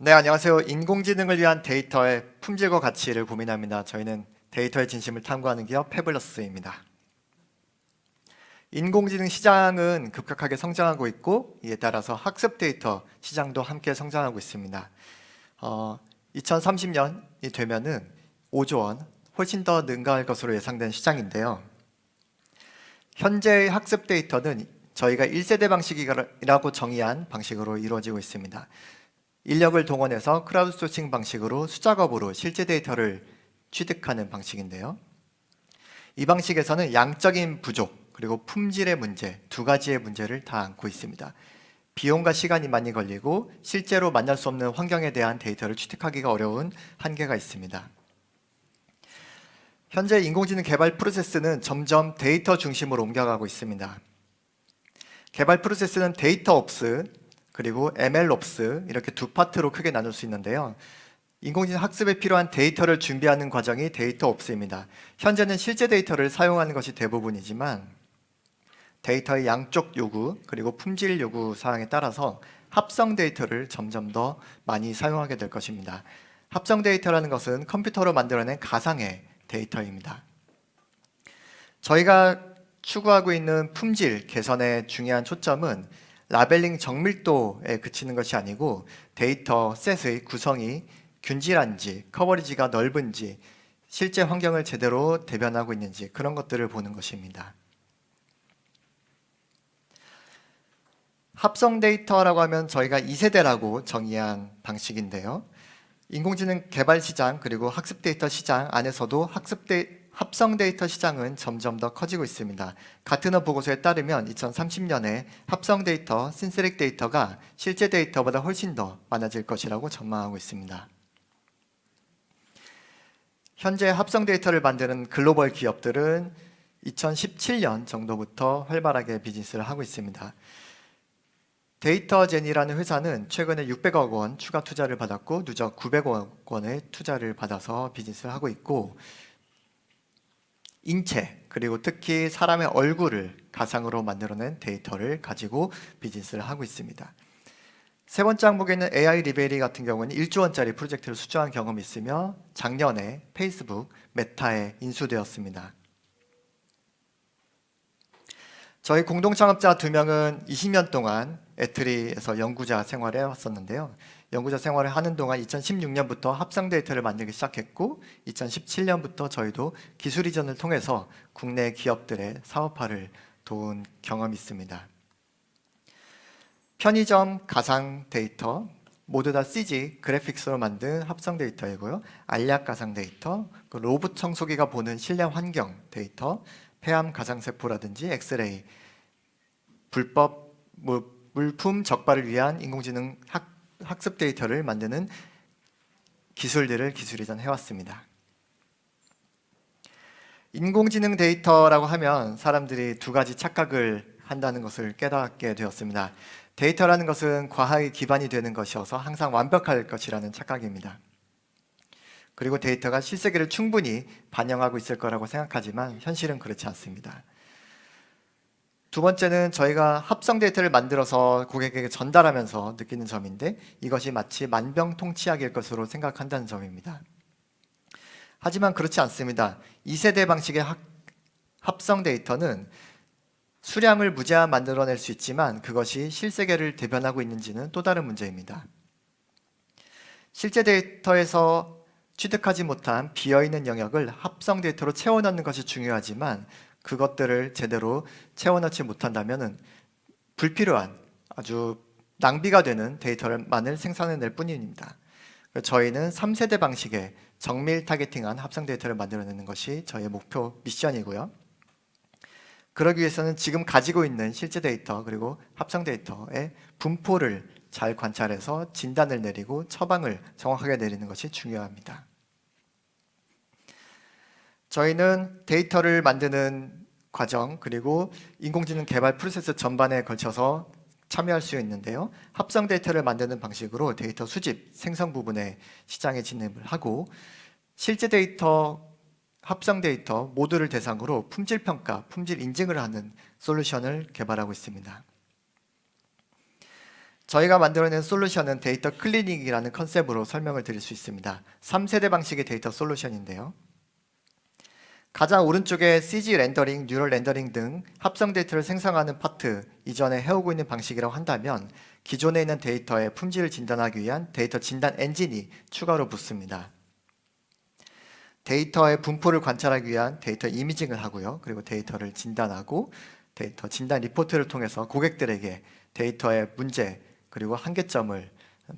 네, 안녕하세요. 인공지능을 위한 데이터의 품질과 가치를 고민합니다. 저희는 데이터의 진심을 탐구하는 기업 패블러스입니다. 인공지능 시장은 급격하게 성장하고 있고, 이에 따라서 학습 데이터 시장도 함께 성장하고 있습니다. 2030년이 되면은 5조 원, 훨씬 더 능가할 것으로 예상된 시장인데요. 현재의 학습 데이터는 저희가 1세대 방식이라고 정의한 방식으로 이루어지고 있습니다. 인력을 동원해서 크라우드 소싱 방식으로 수작업으로 실제 데이터를 취득하는 방식인데요. 이 방식에서는 양적인 부족 그리고 품질의 문제 두 가지의 문제를 다 안고 있습니다. 비용과 시간이 많이 걸리고 실제로 만날 수 없는 환경에 대한 데이터를 취득하기가 어려운 한계가 있습니다. 현재 인공지능 개발 프로세스는 점점 데이터 중심으로 옮겨가고 있습니다. 개발 프로세스는 데이터 옵스 그리고 MLOps 이렇게 두 파트로 크게 나눌 수 있는데요. 인공지능 학습에 필요한 데이터를 준비하는 과정이 데이터 옵스입니다. 현재는 실제 데이터를 사용하는 것이 대부분이지만 데이터의 양적 요구 그리고 품질 요구 사항에 따라서 합성 데이터를 점점 더 많이 사용하게 될 것입니다. 합성 데이터라는 것은 컴퓨터로 만들어낸 가상의 데이터입니다. 저희가 추구하고 있는 품질 개선의 중요한 초점은 라벨링 정밀도에 그치는 것이 아니고 데이터 셋의 구성이 균질한지, 커버리지가 넓은지, 실제 환경을 제대로 대변하고 있는지 그런 것들을 보는 것입니다. 합성 데이터라고 하면 저희가 2세대라고 정의한 방식인데요. 인공지능 개발 시장 그리고 학습 데이터 시장 안에서도 합성 데이터 시장은 점점 더 커지고 있습니다. 가트너 보고서에 따르면 2030년에 합성 데이터, 신세릭 데이터가 실제 데이터보다 훨씬 더 많아질 것이라고 전망하고 있습니다. 현재 합성 데이터를 만드는 글로벌 기업들은 2017년 정도부터 활발하게 비즈니스를 하고 있습니다. 데이터젠이라는 회사는 최근에 600억 원 추가 투자를 받았고 누적 900억 원의 투자를 받아서 비즈니스를 하고 있고 인체 그리고 특히 사람의 얼굴을 가상으로 만들어낸 데이터를 가지고 비즈니스를 하고 있습니다. 세 번째 항목에는 AI 리베리 같은 경우는 1조 원짜리 프로젝트를 수주한 경험이 있으며 작년에 페이스북, 메타에 인수되었습니다. 저희 공동 창업자 2명은 20년 동안 애트리에서 연구자 생활을 해왔었는데요. 연구자 생활을 하는 동안 2016년부터 합성 데이터를 만들기 시작했고 2017년부터 저희도 기술 이전을 통해서 국내 기업들의 사업화를 도운 경험이 있습니다. 편의점 가상 데이터 모두 다 CG 그래픽스로 만든 합성 데이터이고요. 알약 가상 데이터, 로봇 청소기가 보는 실내 환경 데이터, 폐암 가상세포라든지 엑스레이, 불법 물품 적발을 위한 인공지능 학습 데이터를 만드는 기술들을 기술 이전 해왔습니다. 인공지능 데이터라고 하면 사람들이 두 가지 착각을 한다는 것을 깨닫게 되었습니다. 데이터라는 것은 과학의 기반이 되는 것이어서 항상 완벽할 것이라는 착각입니다. 그리고 데이터가 실세계를 충분히 반영하고 있을 거라고 생각하지만 현실은 그렇지 않습니다. 두 번째는 저희가 합성 데이터를 만들어서 고객에게 전달하면서 느끼는 점인데 이것이 마치 만병통치약일 것으로 생각한다는 점입니다. 하지만 그렇지 않습니다. 2세대 방식의 합성 데이터는 수량을 무제한 만들어낼 수 있지만 그것이 실세계를 대변하고 있는지는 또 다른 문제입니다. 실제 데이터에서 취득하지 못한 비어있는 영역을 합성 데이터로 채워넣는 것이 중요하지만 그것들을 제대로 채워넣지 못한다면 불필요한 아주 낭비가 되는 데이터만을 생산해낼 뿐입니다. 저희는 3세대 방식의 정밀 타겟팅한 합성 데이터를 만들어내는 것이 저희의 목표 미션이고요. 그러기 위해서는 지금 가지고 있는 실제 데이터 그리고 합성 데이터의 분포를 잘 관찰해서 진단을 내리고 처방을 정확하게 내리는 것이 중요합니다. 저희는 데이터를 만드는 과정 그리고 인공지능 개발 프로세스 전반에 걸쳐서 참여할 수 있는데요. 합성 데이터를 만드는 방식으로 데이터 수집, 생성 부분에 시장에 진입을 하고 실제 데이터, 합성 데이터 모두를 대상으로 품질 평가, 품질 인증을 하는 솔루션을 개발하고 있습니다. 저희가 만들어낸 솔루션은 데이터 클리닝이라는 컨셉으로 설명을 드릴 수 있습니다. 3세대 방식의 데이터 솔루션인데요. 가장 오른쪽에 CG 렌더링, 뉴럴 렌더링 등 합성 데이터를 생성하는 파트 이전에 해오고 있는 방식이라고 한다면, 기존에 있는 데이터의 품질을 진단하기 위한 데이터 진단 엔진이 추가로 붙습니다. 데이터의 분포를 관찰하기 위한 데이터 이미징을 하고요. 그리고 데이터를 진단하고 데이터 진단 리포트를 통해서 고객들에게 데이터의 문제 그리고 한계점을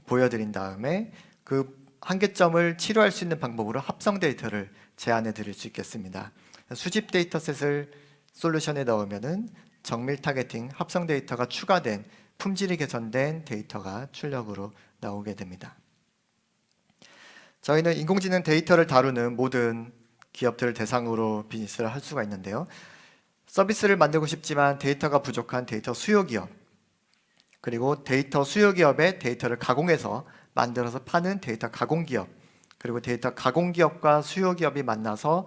보여드린 다음에 그 한계점을 치료할 수 있는 방법으로 합성 데이터를 제안해 드릴 수 있겠습니다. 수집 데이터셋을 솔루션에 넣으면은 정밀 타겟팅 합성 데이터가 추가된 품질이 개선된 데이터가 출력으로 나오게 됩니다. 저희는 인공지능 데이터를 다루는 모든 기업들을 대상으로 비즈니스를 할 수가 있는데요. 서비스를 만들고 싶지만 데이터가 부족한 데이터 수요 기업, 그리고 데이터 수요 기업의 데이터를 가공해서 만들어서 파는 데이터 가공 기업, 그리고 데이터 가공 기업과 수요 기업이 만나서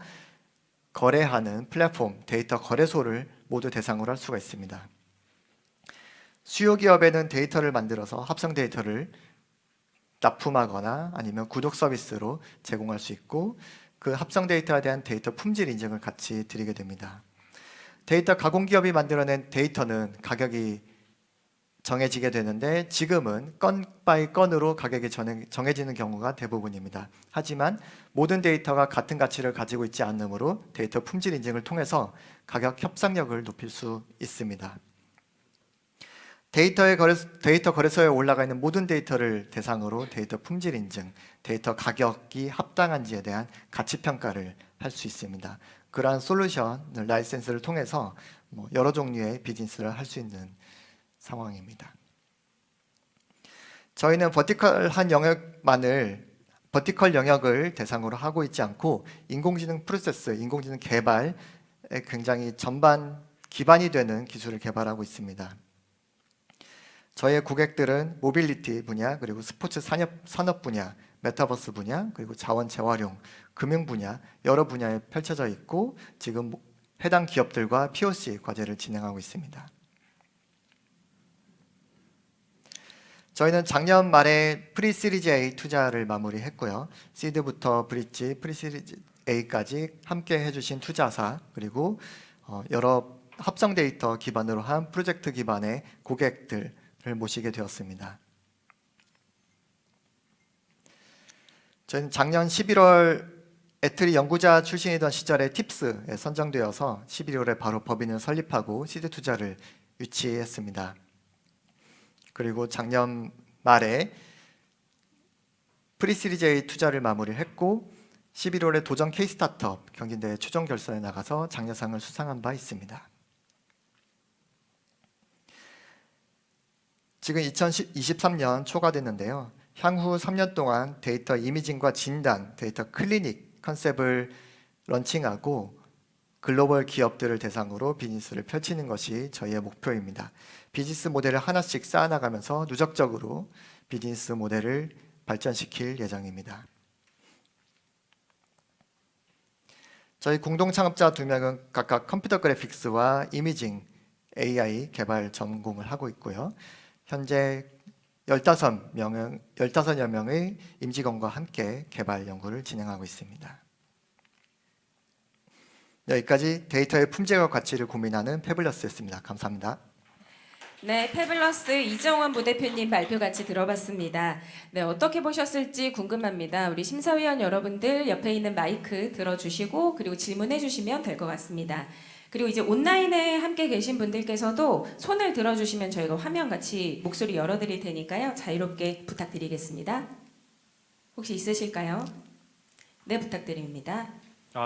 거래하는 플랫폼, 데이터 거래소를 모두 대상으로 할 수가 있습니다. 수요 기업에는 데이터를 만들어서 합성 데이터를 납품하거나 아니면 구독 서비스로 제공할 수 있고, 그 합성 데이터에 대한 데이터 품질 인증을 같이 드리게 됩니다. 데이터 가공 기업이 만들어낸 데이터는 가격이 정해지게 되는데, 지금은 건 바이 건으로 가격이 정해지는 경우가 대부분입니다. 하지만 모든 데이터가 같은 가치를 가지고 있지 않으므로 데이터 품질 인증을 통해서 가격 협상력을 높일 수 있습니다. 데이터 거래소에 올라가 있는 모든 데이터를 대상으로 데이터 품질 인증, 데이터 가격이 합당한지에 대한 가치 평가를 할 수 있습니다. 그러한 솔루션 라이센스를 통해서 여러 종류의 비즈니스를 할 수 있는 상황입니다. 저희는 버티컬 영역을 대상으로 하고 있지 않고, 인공지능 프로세스, 인공지능 개발에 굉장히 전반 기반이 되는 기술을 개발하고 있습니다. 저희의 고객들은 모빌리티 분야, 그리고 스포츠 산업 분야, 메타버스 분야, 그리고 자원 재활용, 금융 분야, 여러 분야에 펼쳐져 있고, 지금 해당 기업들과 POC 과제를 진행하고 있습니다. 저희는 작년 말에 프리시리즈 A 투자를 마무리했고요. 시드부터 브릿지, 프리시리즈 A까지 함께 해주신 투자사, 그리고 여러 합성 데이터 기반으로 한 프로젝트 기반의 고객들을 모시게 되었습니다. 저희는 작년 11월 애트리 연구자 출신이던 시절에 팁스에 선정되어서 11월에 바로 법인을 설립하고 시드 투자를 유치했습니다. 그리고 작년 말에 프리시리즈 A 투자를 마무리했고, 11월에 도전 K-스타트업 경진대회 최종 결선에 나가서 장려상을 수상한 바 있습니다. 지금 2023년 초가 됐는데요. 향후 3년 동안 데이터 이미징과 진단, 데이터 클리닉 컨셉을 런칭하고 글로벌 기업들을 대상으로 비즈니스를 펼치는 것이 저희의 목표입니다. 비즈니스 모델을 하나씩 쌓아나가면서 누적적으로 비즈니스 모델을 발전시킬 예정입니다. 저희 공동 창업자 2명은 각각 컴퓨터 그래픽스와 이미징, AI 개발 전공을 하고 있고요. 현재 15여 명의 임직원과 함께 개발 연구를 진행하고 있습니다. 여기까지 데이터의 품질과 가치를 고민하는 패블러스였습니다. 감사합니다. 네, 패블러스 이정원 부대표님 발표 같이 들어봤습니다. 네, 어떻게 보셨을지 궁금합니다. 우리 심사위원 여러분들 옆에 있는 마이크 들어주시고 그리고 질문해 주시면 될 것 같습니다. 그리고 이제 온라인에 함께 계신 분들께서도 손을 들어주시면 저희가 화면 같이 목소리 열어드릴 테니까요. 자유롭게 부탁드리겠습니다. 혹시 있으실까요? 네, 부탁드립니다.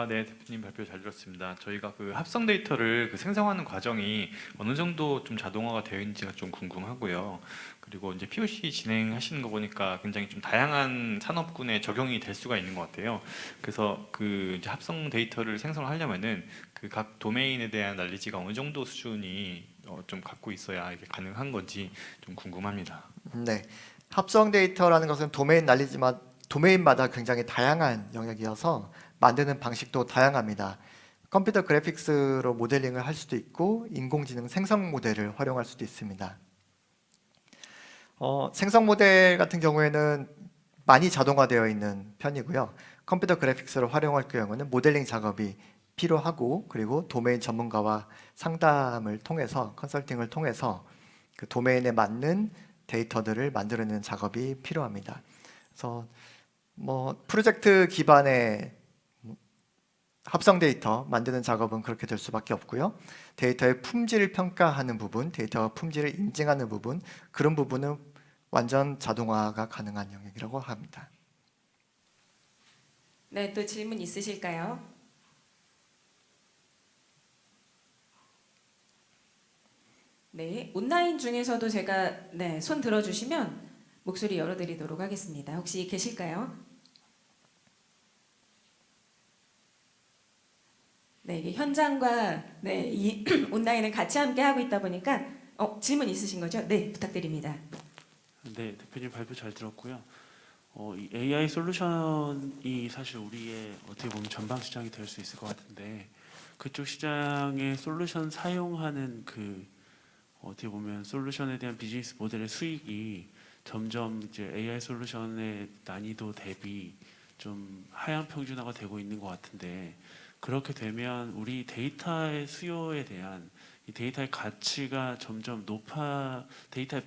네, 대표님 발표 잘 들었습니다. 저희가 그 합성 데이터를 생성하는 과정이 어느 정도 좀 자동화가 되어 있는지가 좀 궁금하고요. 그리고 이제 POC 진행하시는 거 보니까 굉장히 좀 다양한 산업군에 적용이 될 수가 있는 것 같아요. 그래서 그 이제 합성 데이터를 생성을 하려면은 그 각 도메인에 대한 난리지가 어느 정도 수준이 좀 갖고 있어야 이게 가능한 건지 좀 궁금합니다. 네, 합성 데이터라는 것은 도메인마다 굉장히 다양한 영역이어서 만드는 방식도 다양합니다. 컴퓨터 그래픽스로 모델링을 할 수도 있고 인공지능 생성 모델을 활용할 수도 있습니다. 생성 모델 같은 경우에는 많이 자동화되어 있는 편이고요. 컴퓨터 그래픽스를 활용할 경우는 모델링 작업이 필요하고, 그리고 도메인 전문가와 상담을 통해서, 컨설팅을 통해서 그 도메인에 맞는 데이터들을 만들어내는 작업이 필요합니다. 그래서 프로젝트 기반의 합성 데이터 만드는 작업은 그렇게 될 수밖에 없고요. 데이터의 품질을 평가하는 부분, 데이터 품질을 인증하는 부분, 그런 부분은 완전 자동화가 가능한 영역이라고 합니다. 네, 또 질문 있으실까요? 네, 온라인 중에서도 제가 손 들어주시면 목소리 열어드리도록 하겠습니다. 혹시 계실까요? 네, 이게 현장과 이 온라인을 같이 함께 하고 있다 보니까 질문 있으신 거죠? 네, 부탁드립니다. 네, 대표님 발표 잘 들었고요. 이 AI 솔루션이 사실 우리의 어떻게 보면 전방 시장이 될 수 있을 것 같은데, 그쪽 시장의 솔루션 사용하는 그 어떻게 보면 솔루션에 대한 비즈니스 모델의 수익이 점점 이제 AI 솔루션의 난이도 대비 좀 하향 평준화가 되고 있는 것 같은데, 그렇게 되면 우리 데이터의 수요에 대한 이 데이터의 가치가 점점 데이터의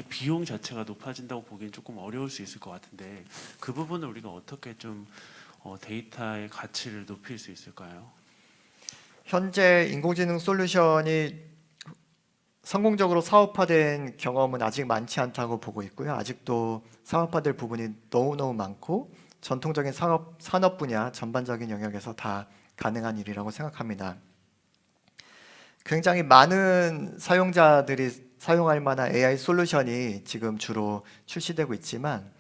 비용 자체가 높아진다고 보기엔 조금 어려울 수 있을 것 같은데, 그 부분을 우리가 어떻게 좀 데이터의 가치를 높일 수 있을까요? 현재 인공지능 솔루션이 성공적으로 사업화된 경험은 아직 많지 않다고 보고 있고요. 아직도 사업화될 부분이 너무너무 많고, 전통적인 산업 분야 전반적인 영역에서 다 가능한 일이라고 생각합니다. 굉장히 많은 사용자들이 사용할 만한 AI 솔루션이 지금 주로 출시되고 있지만,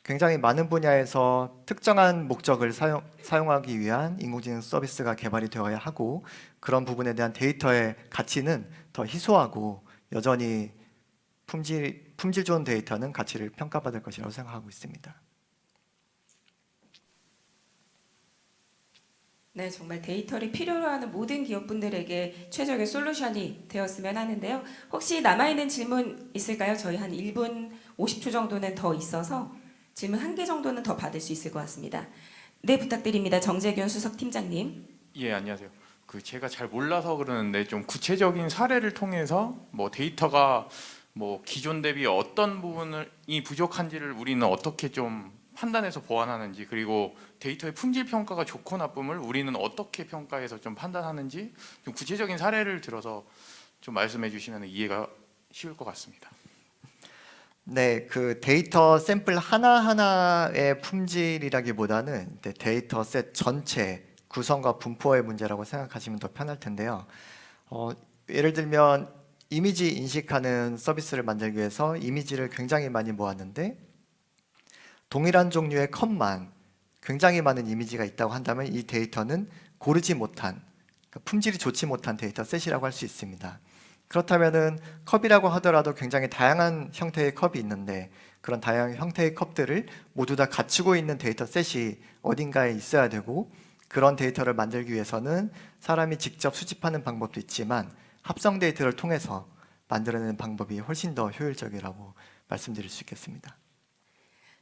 굉장히 많은 분야에서 특정한 목적을 사용하기 위한 인공지능 서비스가 개발이 되어야 하고, 그런 부분에 대한 데이터의 가치는 더 희소하고, 여전히 품질 좋은 데이터는 가치를 평가받을 것이라고 생각하고 있습니다. 네, 정말 데이터를 필요로 하는 모든 기업분들에게 최적의 솔루션이 되었으면 하는데요. 혹시 남아있는 질문 있을까요? 저희 한 1분 50초 정도는 더 있어서 질문 1개 정도는 더 받을 수 있을 것 같습니다. 네, 부탁드립니다. 정재균 수석팀장님. 예, 안녕하세요. 제가 잘 몰라서 그러는데 좀 구체적인 사례를 통해서 데이터가 기존 대비 어떤 부분이 부족한지를 우리는 어떻게 좀 판단해서 보완하는지, 그리고 데이터의 품질 평가가 좋고 나쁨을 우리는 어떻게 평가해서 좀 판단하는지, 좀 구체적인 사례를 들어서 좀 말씀해 주시면 이해가 쉬울 것 같습니다. 네, 그 데이터 샘플 하나하나의 품질이라기보다는 데이터 셋 전체 구성과 분포의 문제라고 생각하시면 더 편할 텐데요. 예를 들면 이미지 인식하는 서비스를 만들기 위해서 이미지를 굉장히 많이 모았는데, 동일한 종류의 컷만 굉장히 많은 이미지가 있다고 한다면 이 데이터는 고르지 못한, 그러니까 품질이 좋지 못한 데이터 셋이라고 할 수 있습니다. 그렇다면은 컵이라고 하더라도 굉장히 다양한 형태의 컵이 있는데, 그런 다양한 형태의 컵들을 모두 다 갖추고 있는 데이터 셋이 어딘가에 있어야 되고, 그런 데이터를 만들기 위해서는 사람이 직접 수집하는 방법도 있지만 합성 데이터를 통해서 만들어내는 방법이 훨씬 더 효율적이라고 말씀드릴 수 있겠습니다.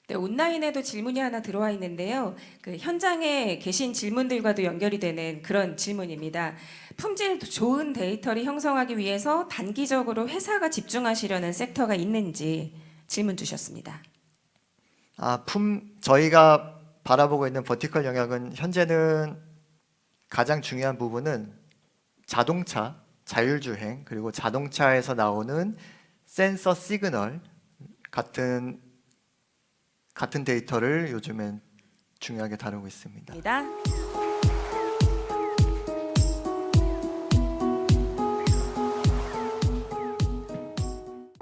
네, 온라인에도 질문이 하나 들어와 있는데요. 그 현장에 계신 질문들과도 연결이 되는 그런 질문입니다. 품질 좋은 데이터를 형성하기 위해서 단기적으로 회사가 집중하시려는 섹터가 있는지 질문 주셨습니다. 저희가 바라보고 있는 버티컬 영역은 현재는 가장 중요한 부분은 자동차, 자율주행, 그리고 자동차에서 나오는 센서 시그널 같은 데이터를 요즘엔 중요하게 다루고 있습니다.